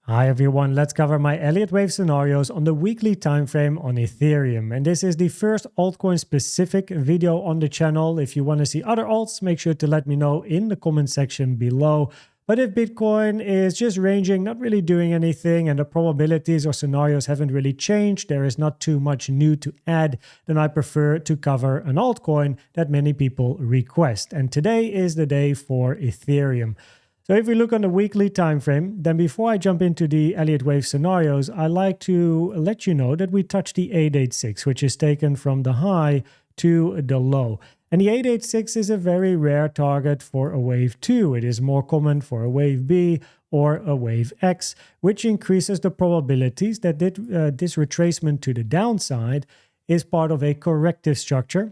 Hi everyone, let's cover my Elliott wave scenarios on the weekly time frame on Ethereum. And this is the first altcoin specific video on the channel. If you want to see other alts, make sure to let me know in the comment section below. But if Bitcoin is just ranging, not really doing anything, and the probabilities or scenarios haven't really changed, there is not too much new to add, then I prefer to cover an altcoin that many people request. And today is the day for Ethereum. So if we look on the weekly time frame, then before I jump into the Elliott wave scenarios, I like to let you know that we touched the 886, which is taken from the high to the low. And the 886 is a very rare target for a wave 2. It is more common for a wave B or a wave X, which increases the probabilities that this retracement to the downside is part of a corrective structure,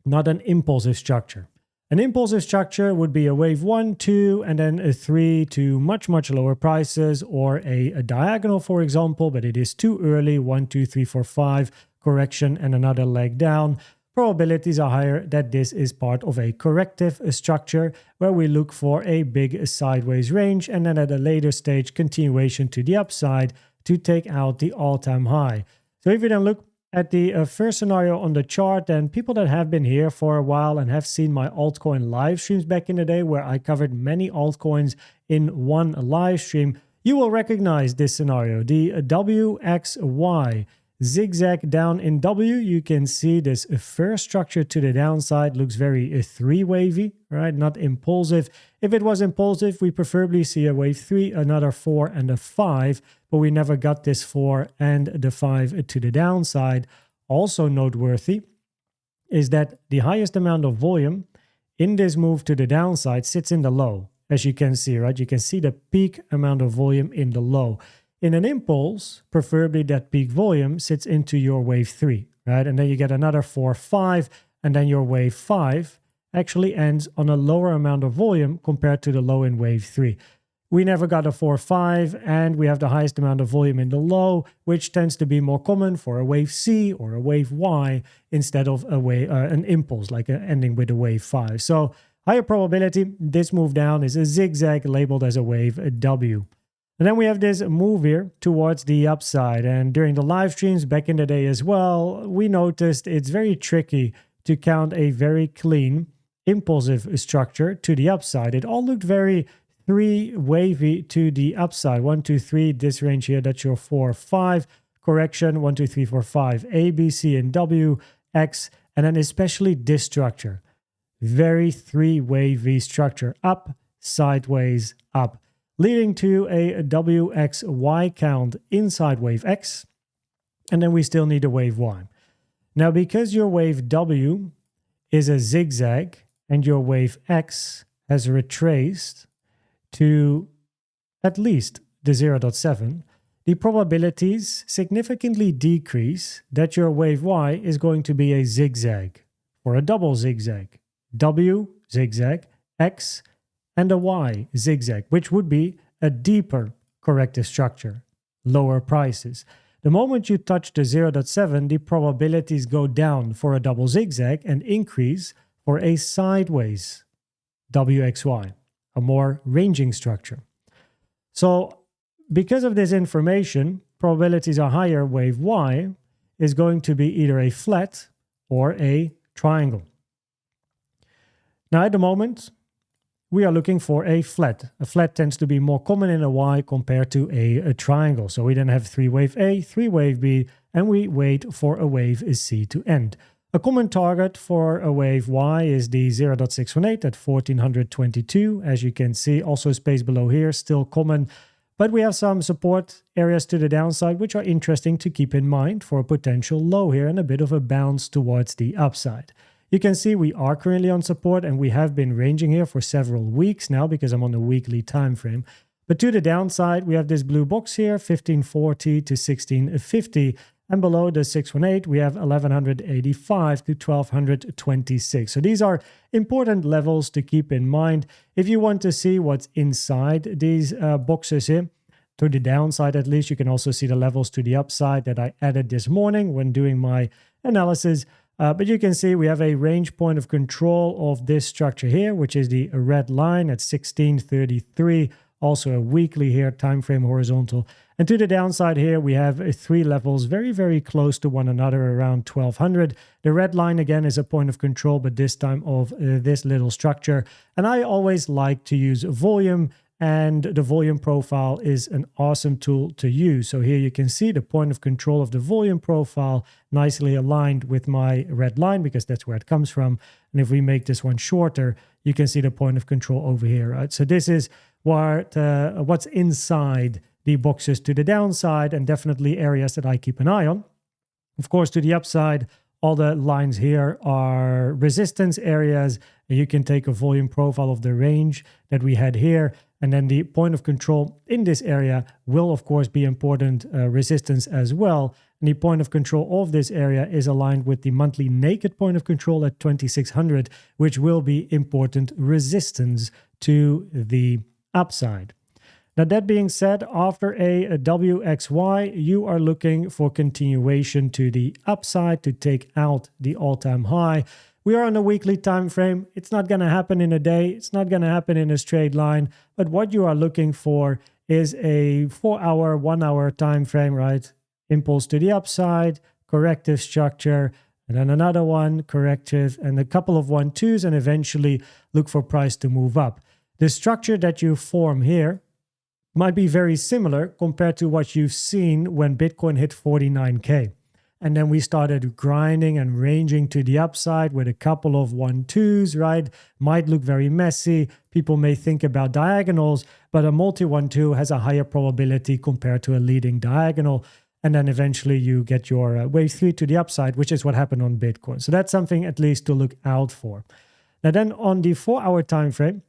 not an impulsive structure. An impulsive structure would be a wave 1, 2, and then a 3 to much lower prices, or a diagonal, for example, but it is too early, 1, 2, 3, 4, 5, correction, and another leg down. Probabilities are higher that this is part of a corrective structure where we look for a big sideways range and then at a later stage continuation to the upside to take out the all-time high. So if you then look at the first scenario on the chart, then people that have been here for a while and have seen my altcoin live streams back in the day where I covered many altcoins in one live stream, you will recognize this scenario. The WXY zigzag down in W, you can see this first structure to the downside looks very three-wavy, right? Not impulsive. If it was impulsive, we preferably see a wave 3, another 4, and a 5, but we never got this 4 and the 5 to the downside. Also noteworthy is that the highest amount of volume in this move to the downside sits in the low, as you can see, right? You can see the peak amount of volume in the low. In an impulse, preferably that peak volume sits into your wave 3, right? And then you get another 4, 5, and then your wave 5 actually ends on a lower amount of volume compared to the low in wave 3. We never got a 4, 5, and we have the highest amount of volume in the low, which tends to be more common for a wave C or a wave Y instead of an impulse, like ending with a wave 5. So higher probability, this move down is a zigzag labeled as a wave W. And then we have this move here towards the upside. And during the live streams back in the day as well, we noticed it's very tricky to count a very clean impulsive structure to the upside. It all looked very three-wavy to the upside. 1, 2, 3, this range here, that's your 4, 5. Correction, 1, 2, 3, 4, 5. A, B, C, and W, X. And then especially this structure. Very three-wavy structure. Up, sideways, up, leading to a WXY count inside wave X, and then we still need a wave Y. Now, because your wave W is a zigzag and your wave X has retraced to at least the 0.7, the probabilities significantly decrease that your wave Y is going to be a zigzag or a double zigzag. W zigzag, X, and a Y zigzag, which would be a deeper corrective structure, lower prices. The moment you touch the 0.7, the probabilities go down for a double zigzag and increase for a sideways WXY, a more ranging structure. So because of this information, probabilities are higher. Wave Y is going to be either a flat or a triangle. Now at the moment, we are looking for a flat. A flat tends to be more common in a Y compared to a triangle. So we then have 3 wave A, 3 wave B, and we wait for a wave C to end. A common target for a wave Y is the 0.618 at 1422. As you can see, also space below here, still common. But we have some support areas to the downside, which are interesting to keep in mind for a potential low here and a bit of a bounce towards the upside. You can see we are currently on support and we have been ranging here for several weeks now because I'm on the weekly time frame. But to the downside, we have this blue box here, 1540 to 1650. And below the 618, we have 1185 to 1226. So these are important levels to keep in mind. If you want to see what's inside these boxes here, to the downside at least, you can also see the levels to the upside that I added this morning when doing my analysis. But you can see we have a range point of control of this structure here, which is the red line at 1633 Also a weekly here, time frame horizontal. And to the downside here, we have 3 levels very, very close to one another around 1200. The red line again is a point of control, but this time of this little structure. And I always like to use volume, and the volume profile is an awesome tool to use. So here you can see the point of control of the volume profile nicely aligned with my red line because that's where it comes from. And if we make this one shorter, you can see the point of control over here, right? So this is what's inside the boxes to the downside, and definitely areas that I keep an eye on. Of course, to the upside, all the lines here are resistance areas. You can take a volume profile of the range that we had here. And then the point of control in this area will, of course, be important resistance as well. And the point of control of this area is aligned with the monthly naked point of control at 2600, which will be important resistance to the upside. Now, that being said, after a WXY, you are looking for continuation to the upside to take out the all-time high. We are on a weekly time frame. It's not going to happen in a day. It's not going to happen in a straight line. But what you are looking for is a 4-hour, 1-hour time frame, right? Impulse to the upside, corrective structure, and then another one, corrective, and a couple of 1-2s, and eventually look for price to move up. The structure that you form here might be very similar compared to what you've seen when Bitcoin hit 49K. And then we started grinding and ranging to the upside with a couple of 1-2s, right? Might look very messy. People may think about diagonals, but a multi 1-2 has a higher probability compared to a leading diagonal. And then eventually you get your wave 3 to the upside, which is what happened on Bitcoin. So that's something at least to look out for. Now then on the 4-hour time frame,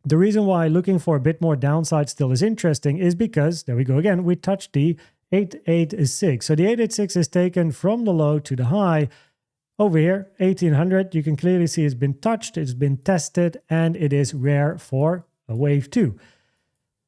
the reason why looking for a bit more downside still is interesting is because, there we go again, we touched the 886. So the 886 is taken from the low to the high. Over here, 1800, you can clearly see it's been touched, it's been tested, and it is rare for a wave 2.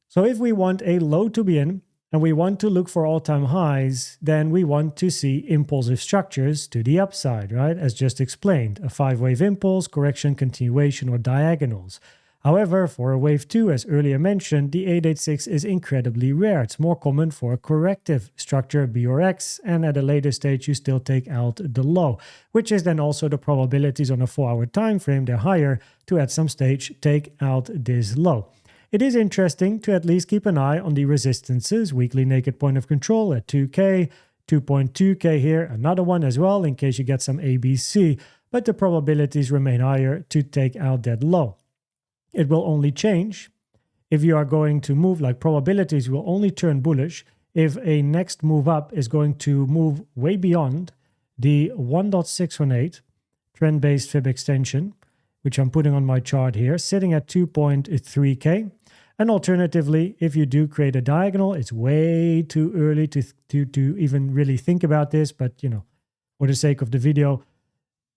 So if we want a low to be in, and we want to look for all-time highs, then we want to see impulsive structures to the upside, right? As just explained, a 5-wave impulse, correction, continuation, or diagonals. However, for a wave 2, as earlier mentioned, the 886 is incredibly rare. It's more common for a corrective structure, B or X, and at a later stage you still take out the low, which is then also the probabilities on a 4-hour time frame. They're higher to at some stage take out this low. It is interesting to at least keep an eye on the resistances, weekly naked point of control at 2K, 2.2K here, another one as well in case you get some ABC, but the probabilities remain higher to take out that low. It will only change if you are going to move, like probabilities will only turn bullish if a next move up is going to move way beyond the 1.618 trend-based fib extension, which I'm putting on my chart here, sitting at 2.3K. And alternatively, if you do create a diagonal, it's way too early to even really think about this, but for the sake of the video,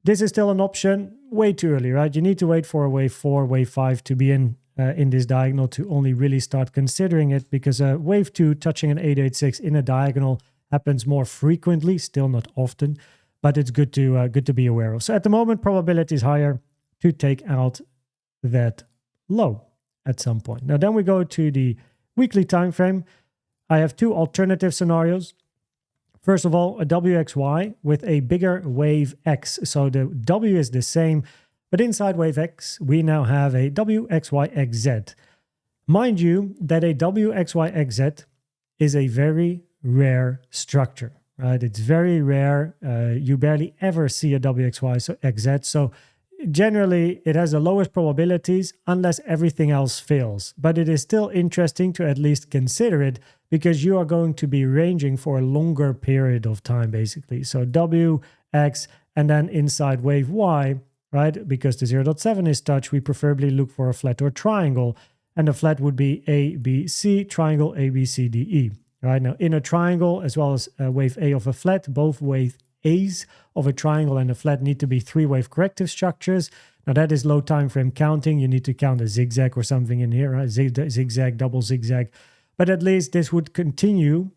this is still an option, way too early, right? You need to wait for a wave 4, wave 5 to be in this diagonal to only really start considering it, because wave 2 touching an 886 in a diagonal happens more frequently, still not often, but it's good to be aware of. So at the moment, probability is higher to take out that low at some point. Now then we go to the weekly time frame. I have 2 alternative scenarios. First of all, a WXY with a bigger wave X. So the W is the same, but inside wave X, we now have a WXYXZ. Mind you that a WXYXZ is a very rare structure, right? It's very rare. You barely ever see a WXYXZ. So generally, it has the lowest probabilities unless everything else fails. But it is still interesting to at least consider it, because you are going to be ranging for a longer period of time, basically. So W, X, and then inside wave Y, right? Because the 0.7 is touched, we preferably look for a flat or triangle. And the flat would be A, B, C, triangle A, B, C, D, E. Right now, in a triangle, as well as wave A of a flat, both wave A's of a triangle and a flat need to be 3-wave corrective structures. Now that is low time frame counting. You need to count a zigzag or something in here, right? Zigzag, double zigzag. But at least this would continue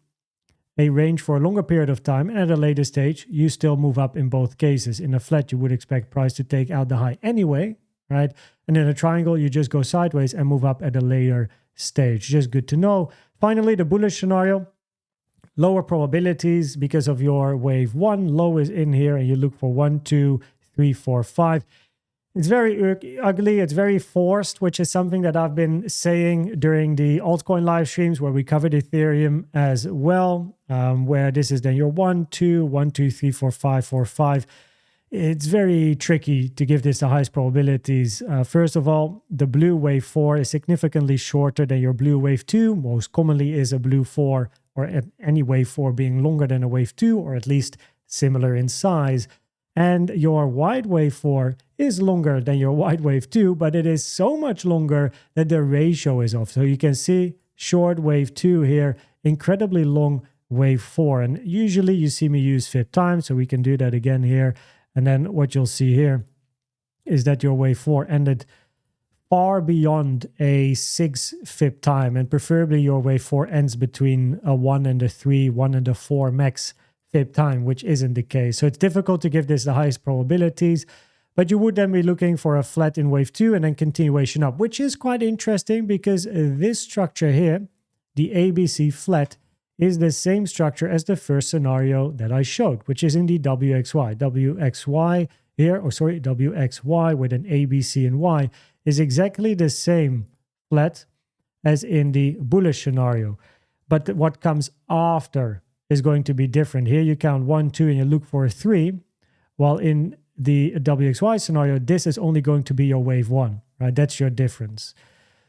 a range for a longer period of time. And at a later stage, you still move up in both cases. In a flat, you would expect price to take out the high anyway, right? And in a triangle, you just go sideways and move up at a later stage. Just good to know. Finally, the bullish scenario. Lower probabilities because of your wave 1. Low is in here and you look for 1, 2, 3, 4, 5. It's very ugly. It's very forced, which is something that I've been saying during the altcoin live streams where we covered Ethereum as well, where this is then your 1, 2, 1, 2, 3, 4, 5, 4, 5. It's very tricky to give this the highest probabilities. First of all, the blue wave 4 is significantly shorter than your blue wave 2. Most commonly is a blue 4 or any wave 4 being longer than a wave 2 or at least similar in size. And your white wave 4 is longer than your white wave 2, but it is so much longer that the ratio is off. So you can see short wave 2 here, incredibly long wave 4. And usually you see me use fib time, so we can do that again here. And then what you'll see here is that your wave 4 ended far beyond a 6 fib time, and preferably your wave 4 ends between a 1 and a 3, 1 and a 4 max fib time, which isn't the case. So it's difficult to give this the highest probabilities, but you would then be looking for a flat in wave 2 and then continuation up, which is quite interesting because this structure here, the ABC flat, is the same structure as the first scenario that I showed, which is in the WXY. WXY here, WXY with an A, B, C, and Y is exactly the same flat as in the bullish scenario. But what comes after is going to be different. Here you count 1, 2, and you look for a 3, while in the WXY scenario, this is only going to be your wave 1, right? That's your difference.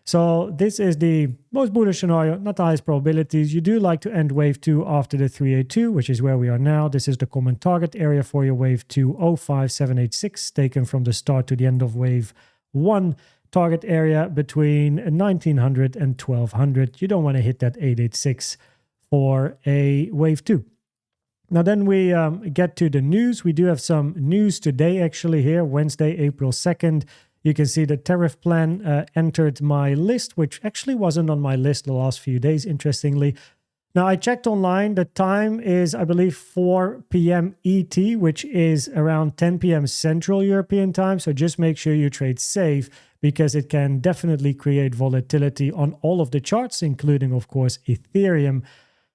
So this is the most bullish scenario, not the highest probabilities. You do like to end wave 2 after the 382, which is where we are now. This is the common target area for your wave 2, 05786, taken from the start to the end of wave 1. Target area between 1900 and 1200. You don't want to hit that 886 for a wave 2. Now then we get to the news. We do have some news today actually here, Wednesday, April 2nd. You can see the tariff plan entered my list, which actually wasn't on my list the last few days, interestingly. Now, I checked online. The time is, I believe, 4 p.m. ET, which is around 10 p.m. Central European time. So just make sure you trade safe because it can definitely create volatility on all of the charts, including, of course, Ethereum.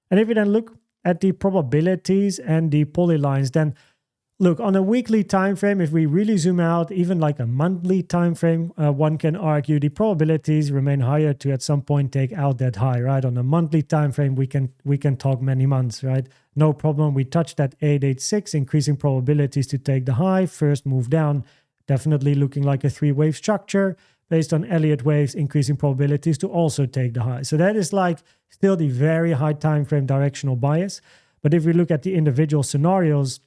And if you then look at the probabilities and the polylines, then look, on a weekly time frame, if we really zoom out, even like a monthly time frame, one can argue the probabilities remain higher to at some point take out that high, right? On a monthly time frame, we can talk many months, right? No problem. We touched that 886, increasing probabilities to take the high. First move down, definitely looking like a 3-wave structure based on Elliott waves, increasing probabilities to also take the high. So that is like still the very high time frame directional bias. But if we look at the individual scenarios,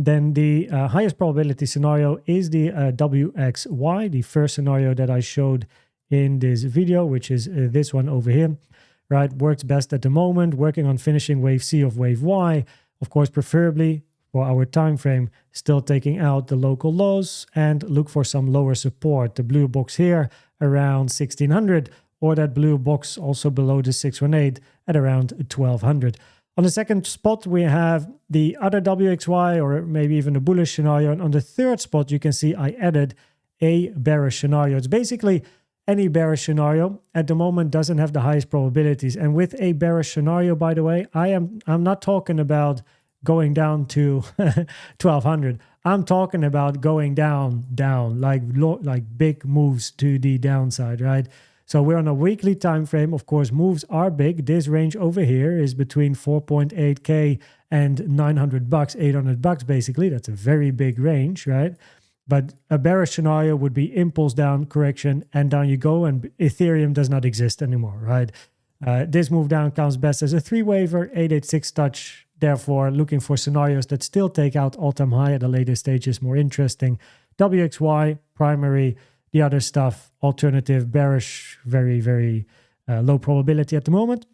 then the highest probability scenario is the WXY, the first scenario that I showed in this video, which is this one over here, right? Works best at the moment, working on finishing wave C of wave Y, of course, preferably for our time frame, still taking out the local lows and look for some lower support. The blue box here around 1600, or that blue box also below the 618 at around 1200. On the second spot, we have the other WXY or maybe even a bullish scenario. And on the third spot, you can see I added a bearish scenario. It's basically any bearish scenario at the moment doesn't have the highest probabilities. And with a bearish scenario, by the way, I'm not talking about going down to 1200. I'm talking about going down, like big moves to the downside, right? So we're on a weekly time frame. Of course, moves are big. This range over here is between 4.8K and $900, $800 basically. That's a very big range, right? But a bearish scenario would be impulse down, correction, and down you go. And Ethereum does not exist anymore, right? This move down counts best as a 3-waver, 886 touch. Therefore, looking for scenarios that still take out all-time high at a later stage is more interesting. WXY, primary. The other stuff, alternative, bearish, very, very low probability at the moment.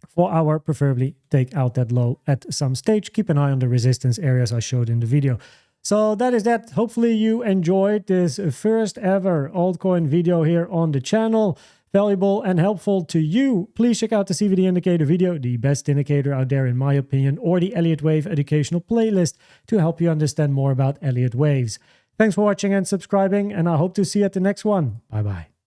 4 hour, preferably take out that low at some stage. Keep an eye on the resistance areas I showed in the video. So that is that. Hopefully you enjoyed this first ever altcoin video here on the channel. Valuable and helpful to you. Please check out the CVD indicator video, the best indicator out there in my opinion, or the Elliott Wave educational playlist to help you understand more about Elliott waves. Thanks for watching and subscribing, and I hope to see you at the next one. Bye-bye.